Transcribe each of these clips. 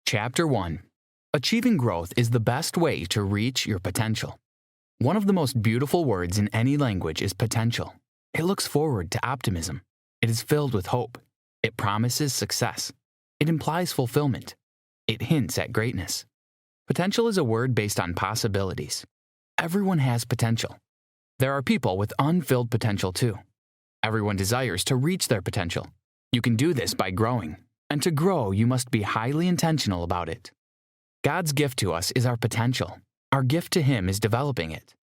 Chapter 1. Achieving growth is the best way to reach your potential. One of the most beautiful words in any language is potential. It looks forward to optimism. It is filled with hope. It promises success. It implies fulfillment. It hints at greatness. Potential is a word based on possibilities. Everyone has potential. There are people with unfilled potential too. Everyone desires to reach their potential. You can do this by growing. And to grow, you must be highly intentional about it. God's gift to us is our potential. Our gift to Him is developing it.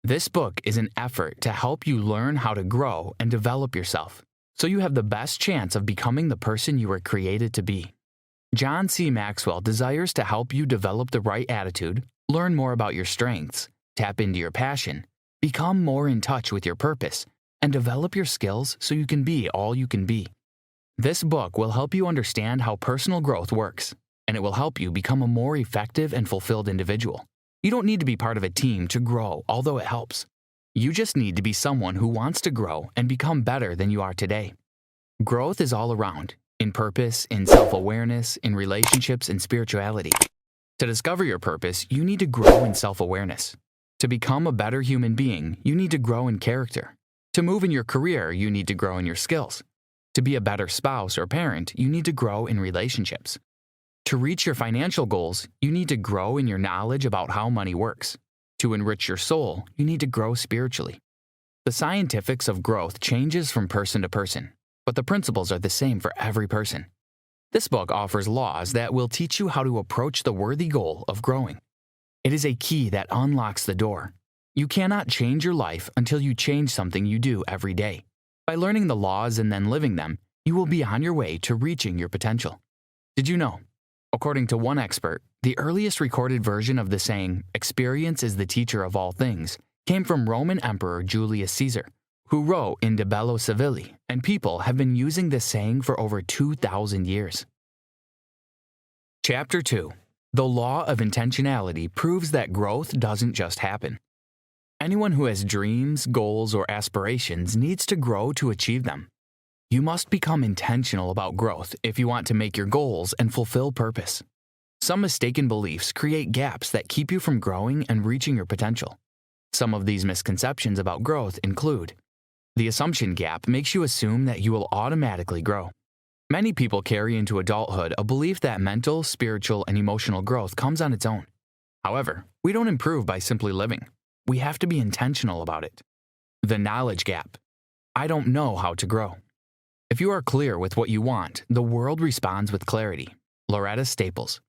This book is an effort to help you learn how to grow and develop yourself, so you have the best chance of becoming the person you were created to be. John C. Maxwell desires to help you develop the right attitude, learn more about your strengths, tap into your passion, become more in touch with your purpose, and develop your skills so you can be all you can be. This book will help you understand how personal growth works, and it will help you become a more effective and fulfilled individual. You don't need to be part of a team to grow, although it helps. You just need to be someone who wants to grow and become better than you are today. Growth is all around, in purpose, in self-awareness, in relationships, and spirituality. To discover your purpose, you need to grow in self-awareness. To become a better human being, you need to grow in character. To move in your career, you need to grow in your skills. To be a better spouse or parent, you need to grow in relationships. To reach your financial goals, you need to grow in your knowledge about how money works. To enrich your soul, you need to grow spiritually. The scientifics of growth changes from person to person, but the principles are the same for every person. This book offers laws that will teach you how to approach the worthy goal of growing. It is a key that unlocks the door. You cannot change your life until you change something you do every day. By learning the laws and then living them, you will be on your way to reaching your potential. Did you know? According to one expert, the earliest recorded version of the saying, "Experience is the teacher of all things," came from Roman Emperor Julius Caesar, who wrote in De Bello Civili, and people have been using this saying for over 2,000 years. Chapter 2. The law of intentionality proves that growth doesn't just happen. Anyone who has dreams, goals, or aspirations needs to grow to achieve them. You must become intentional about growth if you want to make your goals and fulfill purpose. Some mistaken beliefs create gaps that keep you from growing and reaching your potential. Some of these misconceptions about growth include: the assumption gap makes you assume that you will automatically grow. Many people carry into adulthood a belief that mental, spiritual, and emotional growth comes on its own. However, we don't improve by simply living. We have to be intentional about it. The knowledge gap. I don't know how to grow. If you are clear with what you want, the world responds with clarity. Loretta Staples.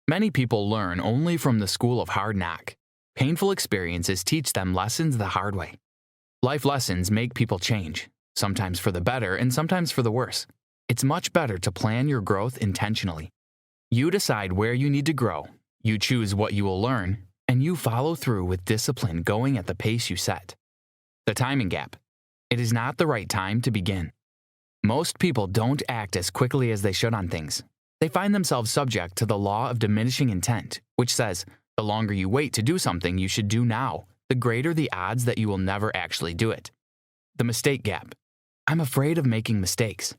Many people learn only from the school of hard knock. Painful experiences teach them lessons the hard way. Life lessons make people change, sometimes for the better and sometimes for the worse. It's much better to plan your growth intentionally. You decide where you need to grow, you choose what you will learn, and you follow through with discipline, going at the pace you set. The timing gap. It is not the right time to begin. Most people don't act as quickly as they should on things. They find themselves subject to the law of diminishing intent, which says the longer you wait to do something you should do now, the greater the odds that you will never actually do it. The mistake gap. I'm afraid of making mistakes.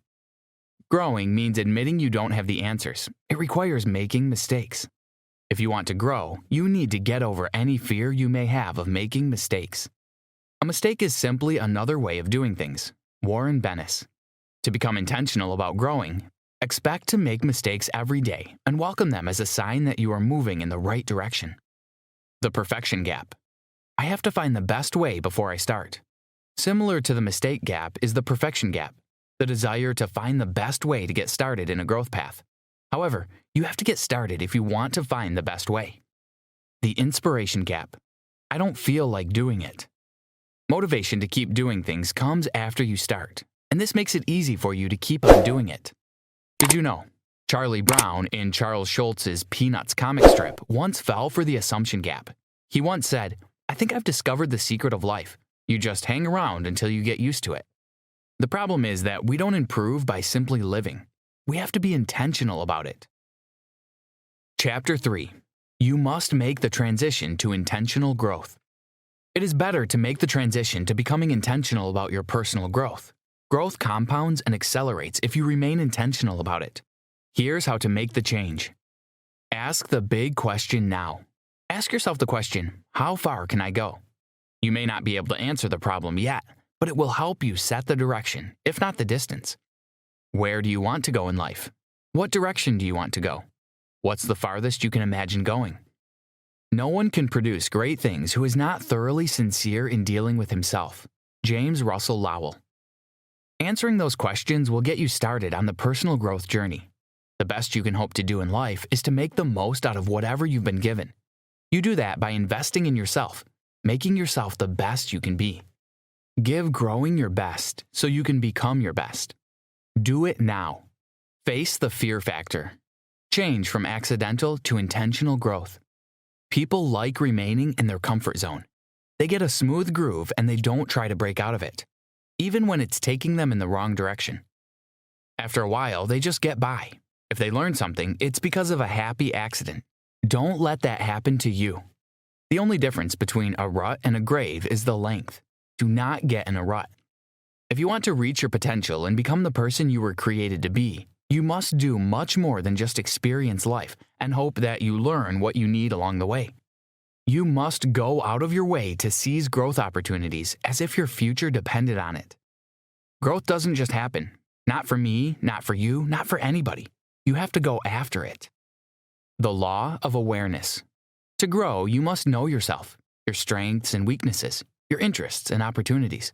Growing means admitting you don't have the answers. It requires making mistakes. If you want to grow, you need to get over any fear you may have of making mistakes. A mistake is simply another way of doing things. Warren Bennis. To become intentional about growing, expect to make mistakes every day and welcome them as a sign that you are moving in the right direction. The perfection gap. I have to find the best way before I start. Similar to the mistake gap is the perfection gap, the desire to find the best way to get started in a growth path. However, you have to get started if you want to find the best way. The inspiration gap. I don't feel like doing it. Motivation to keep doing things comes after you start, and this makes it easy for you to keep on doing it. Did you know? Charlie Brown in Charles Schulz's Peanuts comic strip once fell for the assumption gap. He once said, "I think I've discovered the secret of life. You just hang around until you get used to it." The problem is that we don't improve by simply living. We have to be intentional about it. Chapter 3. You must make the transition to intentional growth. It is better to make the transition to becoming intentional about your personal growth. Growth compounds and accelerates if you remain intentional about it. Here's how to make the change. Ask the big question now. Ask yourself the question, how far can I go? You may not be able to answer the problem yet, but it will help you set the direction, if not the distance. Where do you want to go in life? What direction do you want to go? What's the farthest you can imagine going? No one can produce great things who is not thoroughly sincere in dealing with himself. James Russell Lowell. Answering those questions will get you started on the personal growth journey. The best you can hope to do in life is to make the most out of whatever you've been given. You do that by investing in yourself, making yourself the best you can be. Give growing your best so you can become your best. Do it now. Face the fear factor. Change from accidental to intentional growth. People like remaining in their comfort zone. They get a smooth groove and they don't try to break out of it, even when it's taking them in the wrong direction. After a while, they just get by. If they learn something, it's because of a happy accident. Don't let that happen to you. The only difference between a rut and a grave is the length. Do not get in a rut. If you want to reach your potential and become the person you were created to be, you must do much more than just experience life and hope that you learn what you need along the way. You must go out of your way to seize growth opportunities as if your future depended on it. Growth doesn't just happen. Not for me, not for you, not for anybody. You have to go after it. The law of awareness. To grow, you must know yourself, your strengths and weaknesses, your interests and opportunities.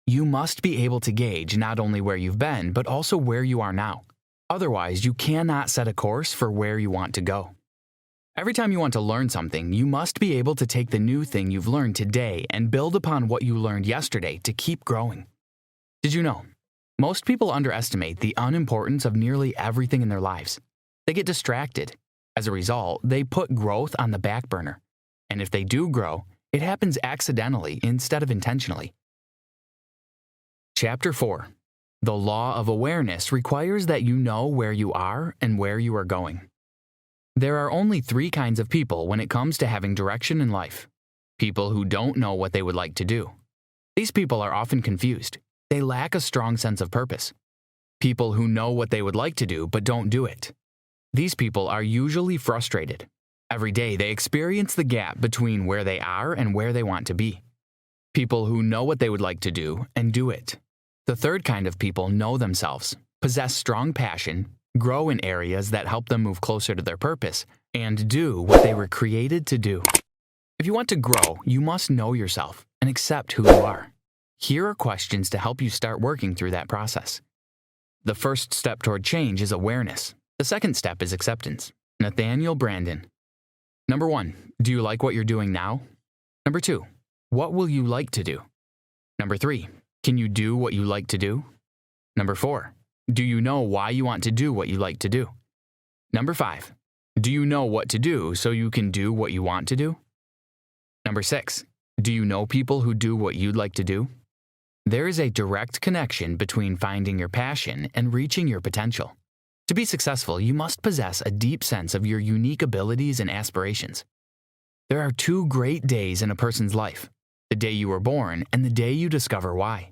You must be able to gauge not only where you've been, but also where you are now. Otherwise, you cannot set a course for where you want to go. Every time you want to learn something, you must be able to take the new thing you've learned today and build upon what you learned yesterday to keep growing. Did you know? Most people underestimate the unimportance of nearly everything in their lives. They get distracted. As a result, they put growth on the back burner. And if they do grow, it happens accidentally instead of intentionally. Chapter 4. The law of awareness requires that you know where you are and where you are going. There are only 3 kinds of people when it comes to having direction in life. People who don't know what they would like to do. These people are often confused. They lack a strong sense of purpose. People who know what they would like to do but don't do it. These people are usually frustrated. Every day they experience the gap between where they are and where they want to be. People who know what they would like to do and do it. The third kind of people know themselves, possess strong passion, grow in areas that help them move closer to their purpose, and do what they were created to do. If you want to grow, you must know yourself and accept who you are. Here are questions to help you start working through that process. The first step toward change is awareness. The second step is acceptance. Nathaniel Branden. Number 1, do you like what you're doing now? Number 2, what will you like to do? Number 3, can you do what you like to do? Number 4, do you know why you want to do what you like to do? Number 5, do you know what to do so you can do what you want to do? Number 6, do you know people who do what you'd like to do? There is a direct connection between finding your passion and reaching your potential. To be successful, you must possess a deep sense of your unique abilities and aspirations. There are 2 great days in a person's life: the day you were born and the day you discover why.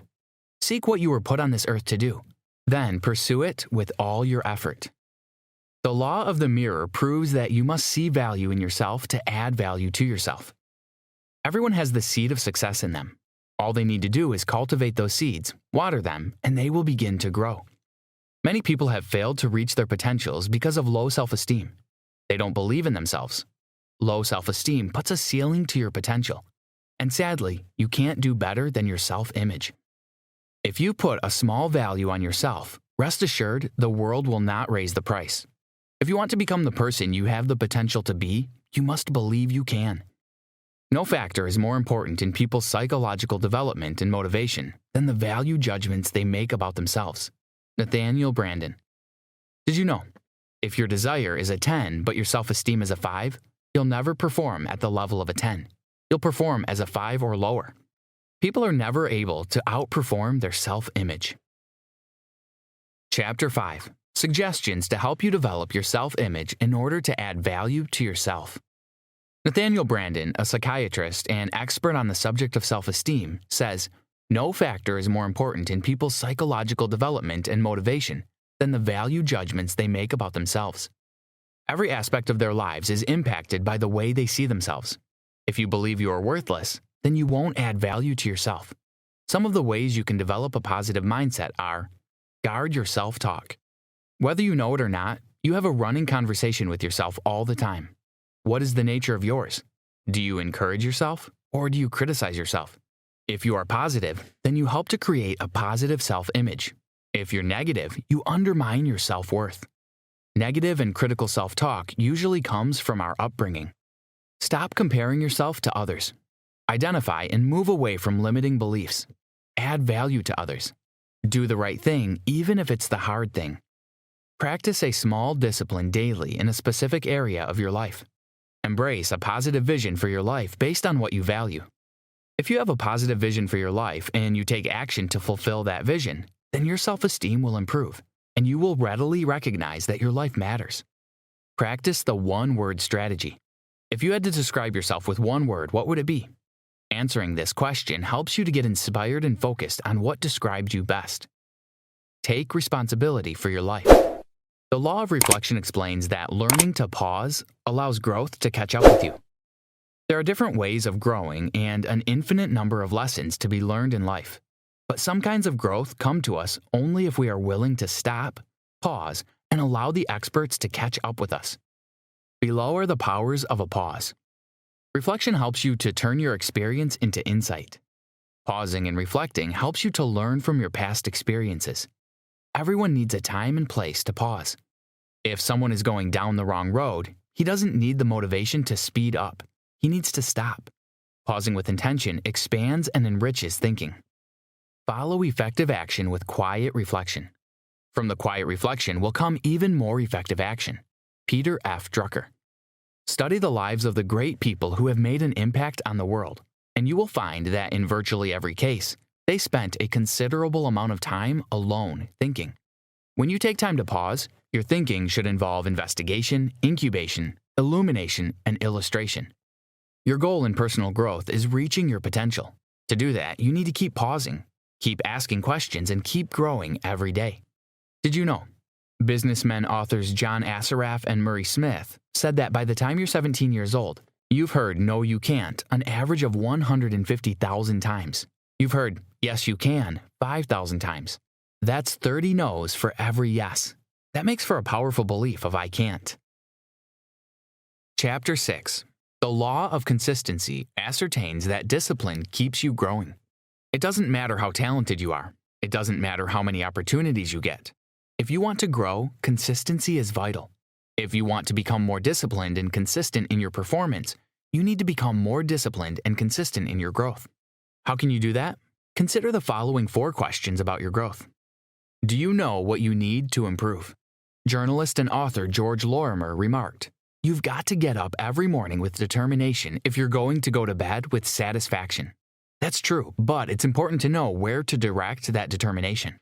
Seek what you were put on this earth to do, then pursue it with all your effort. The law of the mirror proves that you must see value in yourself to add value to yourself. Everyone has the seed of success in them. All they need to do is cultivate those seeds, water them, and they will begin to grow. Many people have failed to reach their potentials because of low self-esteem. They don't believe in themselves. Low self-esteem puts a ceiling to your potential. And sadly, you can't do better than your self-image. If you put a small value on yourself, rest assured the world will not raise the price. If you want to become the person you have the potential to be, you must believe you can. No factor is more important in people's psychological development and motivation than the value judgments they make about themselves. Nathaniel Branden. Did you know? If your desire is a 10 but your self-esteem is a 5, you'll never perform at the level of a 10. You'll perform as a 5 or lower. People are never able to outperform their self-image. Chapter 5. Suggestions to help you develop your self-image in order to add value to yourself. Nathaniel Branden, a psychiatrist and expert on the subject of self-esteem, says, "No factor is more important in people's psychological development and motivation than the value judgments they make about themselves. Every aspect of their lives is impacted by the way they see themselves. If you believe you are worthless, then you won't add value to yourself. Some of the ways you can develop a positive mindset are: guard your self-talk. Whether you know it or not, you have a running conversation with yourself all the time. What is the nature of yours? Do you encourage yourself or do you criticize yourself? If you are positive, then you help to create a positive self-image. If you're negative, you undermine your self-worth. Negative and critical self-talk usually comes from our upbringing. Stop comparing yourself to others. Identify and move away from limiting beliefs. Add value to others. Do the right thing, even if it's the hard thing. Practice a small discipline daily in a specific area of your life. Embrace a positive vision for your life based on what you value. If you have a positive vision for your life and you take action to fulfill that vision, then your self-esteem will improve, and you will readily recognize that your life matters. Practice the one-word strategy. If you had to describe yourself with one word, what would it be? Answering this question helps you to get inspired and focused on what described you best. Take responsibility for your life. The law of reflection explains that learning to pause allows growth to catch up with you. There are different ways of growing and an infinite number of lessons to be learned in life. But some kinds of growth come to us only if we are willing to stop, pause, and allow the experts to catch up with us. Below are the powers of a pause. Reflection helps you to turn your experience into insight. Pausing and reflecting helps you to learn from your past experiences. Everyone needs a time and place to pause. If someone is going down the wrong road, he doesn't need the motivation to speed up. He needs to stop. Pausing with intention expands and enriches thinking. Follow effective action with quiet reflection. From the quiet reflection will come even more effective action. Peter F. Drucker. Study the lives of the great people who have made an impact on the world, and you will find that in virtually every case, they spent a considerable amount of time alone thinking. When you take time to pause, your thinking should involve investigation, incubation, illumination, and illustration. Your goal in personal growth is reaching your potential. To do that, you need to keep pausing, keep asking questions, and keep growing every day. Did you know? Businessmen authors John Assaraf and Murray Smith said that by the time you're 17 years old, you've heard "no, you can't" an average of 150,000 times. You've heard "yes, you can" 5,000 times. That's 30 no's for every yes. That makes for a powerful belief of "I can't." Chapter 6. The law of consistency ascertains that discipline keeps you growing. It doesn't matter how talented you are. It doesn't matter how many opportunities you get. If you want to grow, consistency is vital. If you want to become more disciplined and consistent in your performance, you need to become more disciplined and consistent in your growth. How can you do that? Consider the following 4 questions about your growth. Do you know what you need to improve? Journalist and author George Lorimer remarked, "You've got to get up every morning with determination if you're going to go to bed with satisfaction." That's true, but it's important to know where to direct that determination.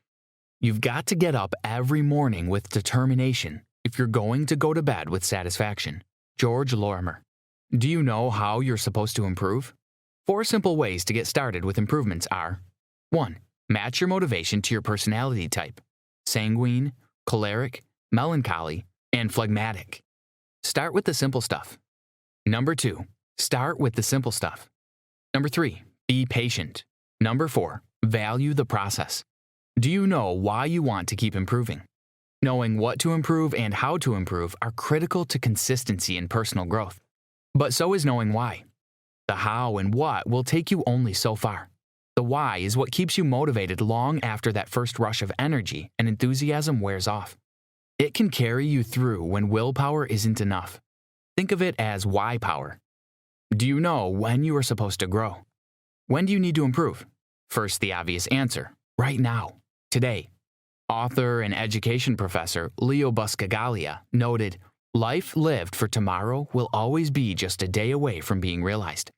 You've got to get up every morning with determination if you're going to go to bed with satisfaction. George Lorimer. Do you know how you're supposed to improve? 4 simple ways to get started with improvements are: 1. Match your motivation to your personality type: sanguine, choleric, melancholy, and phlegmatic. Start with the simple stuff. Number 2. Start with the simple stuff. Number 3. Be patient. Number 4. Value the process. Do you know why you want to keep improving? Knowing what to improve and how to improve are critical to consistency in personal growth. But so is knowing why. The how and what will take you only so far. The why is what keeps you motivated long after that first rush of energy and enthusiasm wears off. It can carry you through when willpower isn't enough. Think of it as why power. Do you know when you are supposed to grow? When do you need to improve? First, the obvious answer: right now. Today. Author and education professor Leo Buscaglia noted, "Life lived for tomorrow will always be just a day away from being realized."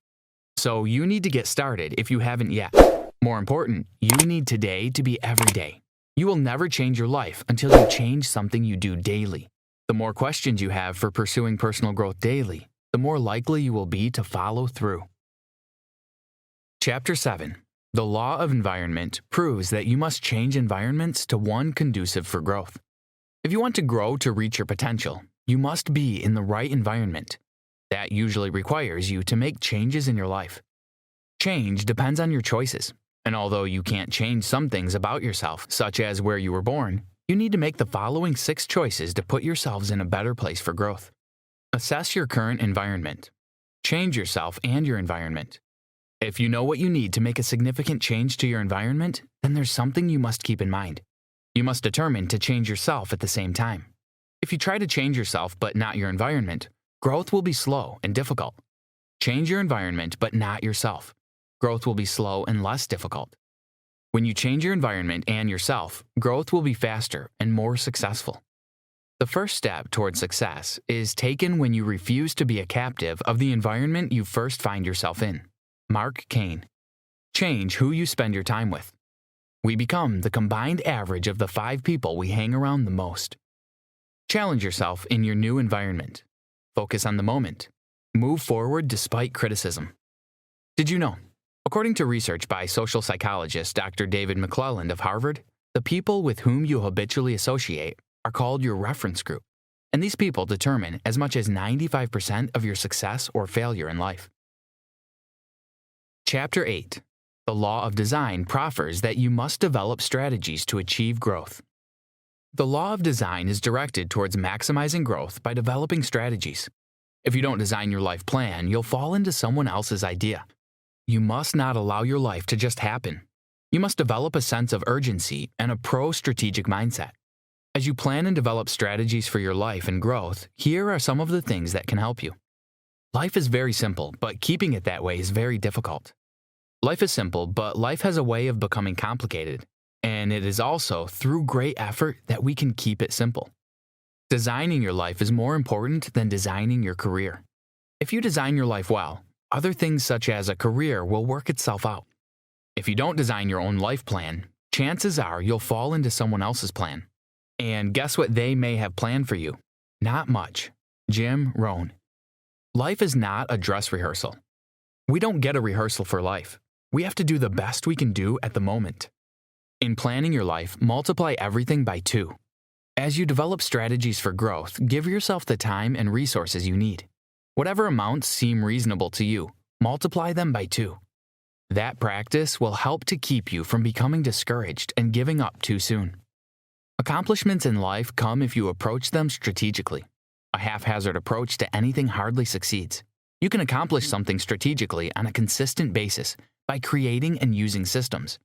So you need to get started if you haven't yet. More important, you need today to be every day. You will never change your life until you change something you do daily. The more questions you have for pursuing personal growth daily, the more likely you will be to follow through. Chapter 7. The law of environment proves that you must change environments to one conducive for growth. If you want to grow to reach your potential, You must be in the right environment. That usually requires you to make changes in your life. Change depends on your choices, and although you can't change some things about yourself, such as where you were born, you need to make the following 6 choices to put yourselves in a better place for growth. Assess your current environment. Change yourself and your environment. If you know what you need to make a significant change to your environment, then there's something you must keep in mind. You must determine to change yourself at the same time. If you try to change yourself but not your environment, growth will be slow and difficult. Change your environment but not yourself. Growth will be slow and less difficult. When you change your environment and yourself, growth will be faster and more successful. The first step toward success is taken when you refuse to be a captive of the environment you first find yourself in. Mark Cain. Change who you spend your time with. We become the combined average of the 5 people we hang around the most. Challenge yourself in your new environment. Focus on the moment. Move forward despite criticism. Did you know? According to research by social psychologist Dr. David McClelland of Harvard, the people with whom you habitually associate are called your reference group, and these people determine as much as 95% of your success or failure in life. Chapter 8. The Law of Design proffers that you must develop strategies to achieve growth. The law of design is directed towards maximizing growth by developing strategies. If you don't design your life plan, you'll fall into someone else's idea. You must not allow your life to just happen. You must develop a sense of urgency and a pro-strategic mindset. As you plan and develop strategies for your life and growth, here are some of the things that can help you. Life is very simple, but keeping it that way is very difficult. Life is simple, but life has a way of becoming complicated, and it is also through great effort that we can keep it simple. Designing your life is more important than designing your career. If you design your life well, other things such as a career will work itself out. If you don't design your own life plan, chances are you'll fall into someone else's plan. And guess what they may have planned for you? Not much. Jim Rohn. Life is not a dress rehearsal. We don't get a rehearsal for life. We have to do the best we can do at the moment. In planning your life, multiply everything by 2. As you develop strategies for growth, give yourself the time and resources you need. Whatever amounts seem reasonable to you, multiply them by 2. That practice will help to keep you from becoming discouraged and giving up too soon. Accomplishments in life come if you approach them strategically. A haphazard approach to anything hardly succeeds. You can accomplish something strategically on a consistent basis by creating and using systems.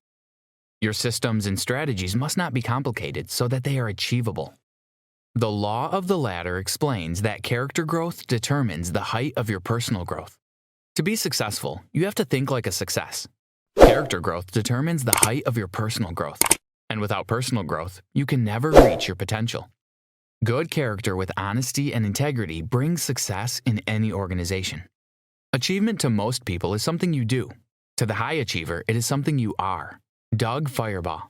Your systems and strategies must not be complicated so that they are achievable. The law of the ladder explains that character growth determines the height of your personal growth. To be successful, you have to think like a success. Character growth determines the height of your personal growth. And without personal growth, you can never reach your potential. Good character with honesty and integrity brings success in any organization. Achievement to most people is something you do. To the high achiever, it is something you are. Doug Firebaugh.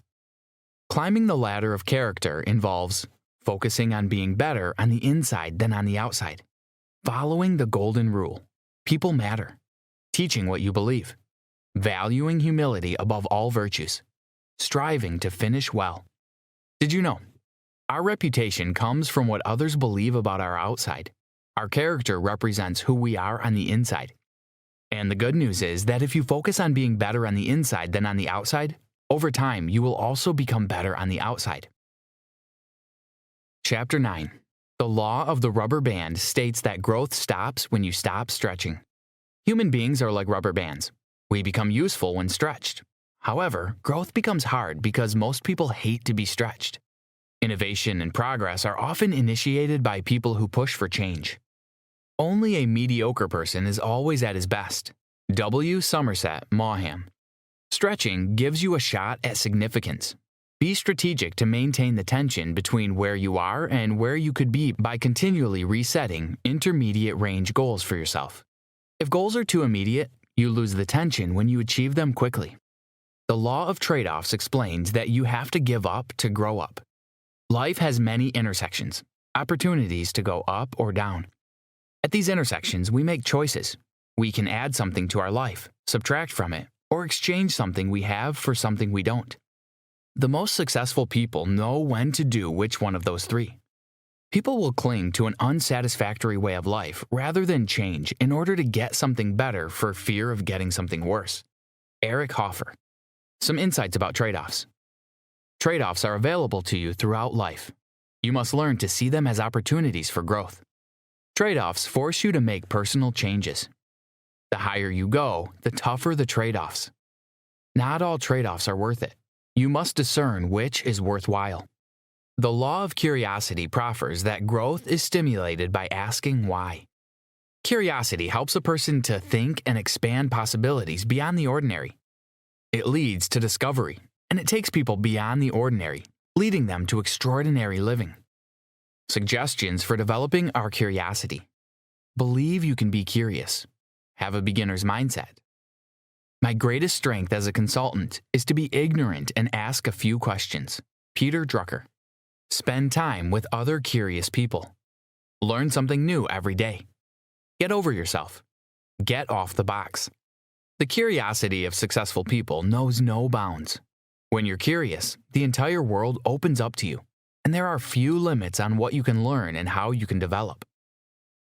Climbing the ladder of character involves focusing on being better on the inside than on the outside. Following the golden rule. People matter. Teaching what you believe. Valuing humility above all virtues. Striving to finish well. Did you know? Our reputation comes from what others believe about our outside. Our character represents who we are on the inside. And the good news is that if you focus on being better on the inside than on the outside, over time you will also become better on the outside. Chapter 9. The law of the rubber band states that growth stops when you stop stretching. Human beings are like rubber bands. We become useful when stretched. However, growth becomes hard because most people hate to be stretched. Innovation and progress are often initiated by people who push for change. Only a mediocre person is always at his best. W. Somerset Maugham. Stretching gives you a shot at significance. Be strategic to maintain the tension between where you are and where you could be by continually resetting intermediate range goals for yourself. If goals are too immediate, you lose the tension when you achieve them quickly. The law of trade-offs explains that you have to give up to grow up. Life has many intersections, opportunities to go up or down. At these intersections, we make choices. We can add something to our life, subtract from it, or exchange something we have for something we don't. The most successful people know when to do which one of those 3. People will cling to an unsatisfactory way of life rather than change in order to get something better for fear of getting something worse. Eric Hoffer. Some insights about trade-offs. Trade-offs are available to you throughout life. You must learn to see them as opportunities for growth. Trade-offs force you to make personal changes. The higher you go, the tougher the trade-offs. Not all trade-offs are worth it. You must discern which is worthwhile. The law of curiosity proffers that growth is stimulated by asking why. Curiosity helps a person to think and expand possibilities beyond the ordinary. It leads to discovery, and it takes people beyond the ordinary, leading them to extraordinary living. Suggestions for developing our curiosity. Believe you can be curious. Have a beginner's mindset. My greatest strength as a consultant is to be ignorant and ask a few questions. Peter Drucker. Spend time with other curious people. Learn something new every day. Get over yourself. Get off the box. The curiosity of successful people knows no bounds. When you're curious, the entire world opens up to you, and there are few limits on what you can learn and how you can develop.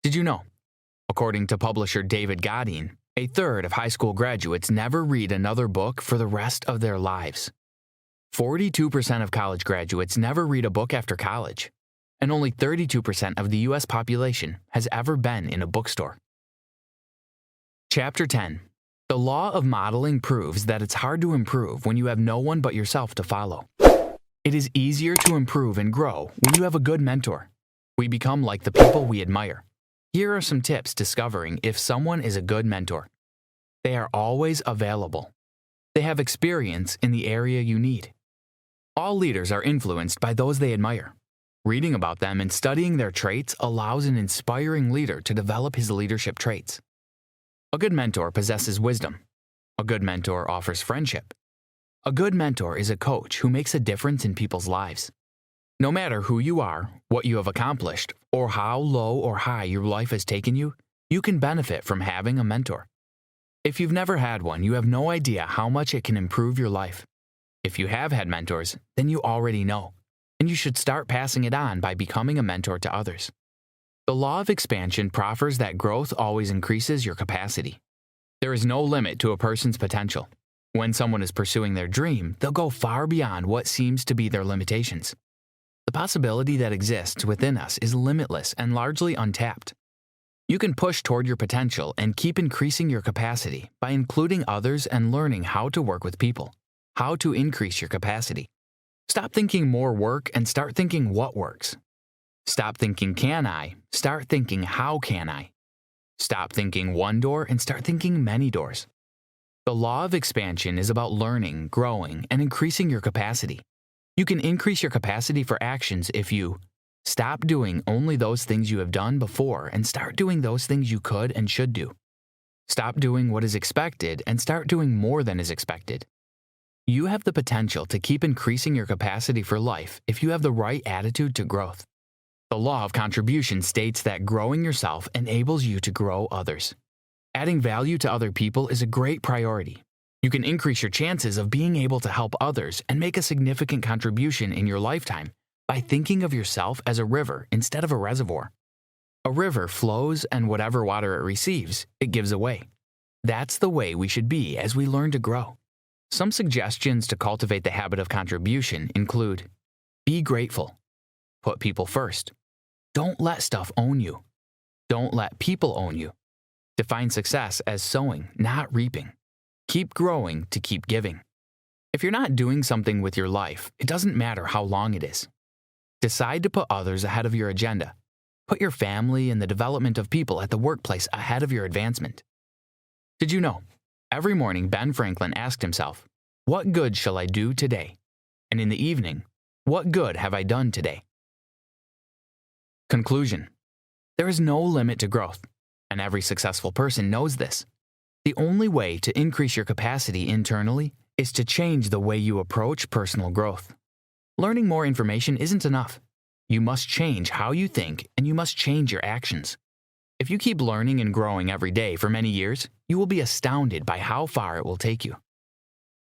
Did you know? According to publisher David Godine, a third of high school graduates never read another book for the rest of their lives. 42% of college graduates never read a book after college, and only 32% of the U.S. population has ever been in a bookstore. Chapter 10. The law of modeling proves that it's hard to improve when you have no one but yourself to follow. It is easier to improve and grow when you have a good mentor. We become like the people we admire. Here are some tips discovering if someone is a good mentor. They are always available. They have experience in the area you need. All leaders are influenced by those they admire. Reading about them and studying their traits allows an inspiring leader to develop his leadership traits. A good mentor possesses wisdom. A good mentor offers friendship. A good mentor is a coach who makes a difference in people's lives. No matter who you are, what you have accomplished, or how low or high your life has taken you, you can benefit from having a mentor. If you've never had one, you have no idea how much it can improve your life. If you have had mentors, then you already know, and you should start passing it on by becoming a mentor to others. The law of expansion proffers that growth always increases your capacity. There is no limit to a person's potential. When someone is pursuing their dream, they'll go far beyond what seems to be their limitations. The possibility that exists within us is limitless and largely untapped. You can push toward your potential and keep increasing your capacity by including others and learning how to work with people, how to increase your capacity. Stop thinking more work and start thinking what works. Stop thinking can I, start thinking how can I. Stop thinking one door and start thinking many doors. The law of expansion is about learning, growing, and increasing your capacity. You can increase your capacity for actions if you stop doing only those things you have done before and start doing those things you could and should do. Stop doing what is expected and start doing more than is expected. You have the potential to keep increasing your capacity for life if you have the right attitude to growth. The law of contribution states that growing yourself enables you to grow others. Adding value to other people is a great priority. You can increase your chances of being able to help others and make a significant contribution in your lifetime by thinking of yourself as a river instead of a reservoir. A river flows, and whatever water it receives, it gives away. That's the way we should be as we learn to grow. Some suggestions to cultivate the habit of contribution include: be grateful. Put people first. Don't let stuff own you. Don't let people own you. Define success as sowing, not reaping. Keep growing to keep giving. If you're not doing something with your life, it doesn't matter how long it is. Decide to put others ahead of your agenda. Put your family and the development of people at the workplace ahead of your advancement. Did you know? Every morning, Ben Franklin asked himself, "What good shall I do today?" And in the evening, "What good have I done today?" Conclusion. There is no limit to growth, and every successful person knows this. The only way to increase your capacity internally is to change the way you approach personal growth. Learning more information isn't enough. You must change how you think, and you must change your actions. If you keep learning and growing every day for many years, you will be astounded by how far it will take you.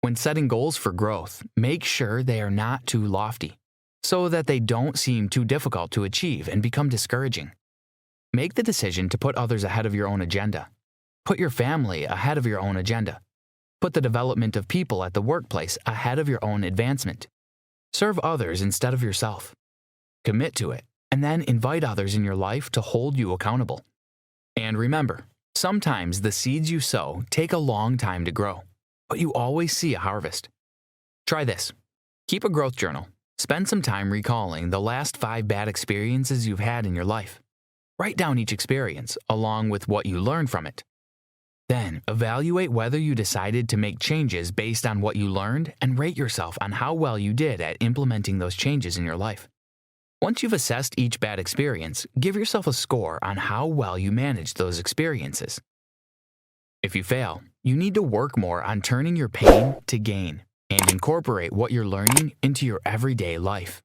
When setting goals for growth, make sure they are not too lofty. so that they don't seem too difficult to achieve and become discouraging. Make the decision to put others ahead of your own agenda. Put your family ahead of your own agenda. Put the development of people at the workplace ahead of your own advancement. Serve others instead of yourself. Commit to it, and then invite others in your life to hold you accountable. And remember, sometimes the seeds you sow take a long time to grow, but you always see a harvest. Try this. Keep a growth journal. Spend some time recalling the last 5 bad experiences you've had in your life. Write down each experience, along with what you learned from it. Then, evaluate whether you decided to make changes based on what you learned and rate yourself on how well you did at implementing those changes in your life. Once you've assessed each bad experience, give yourself a score on how well you managed those experiences. If you fail, you need to work more on turning your pain to gain and incorporate what you're learning into your everyday life.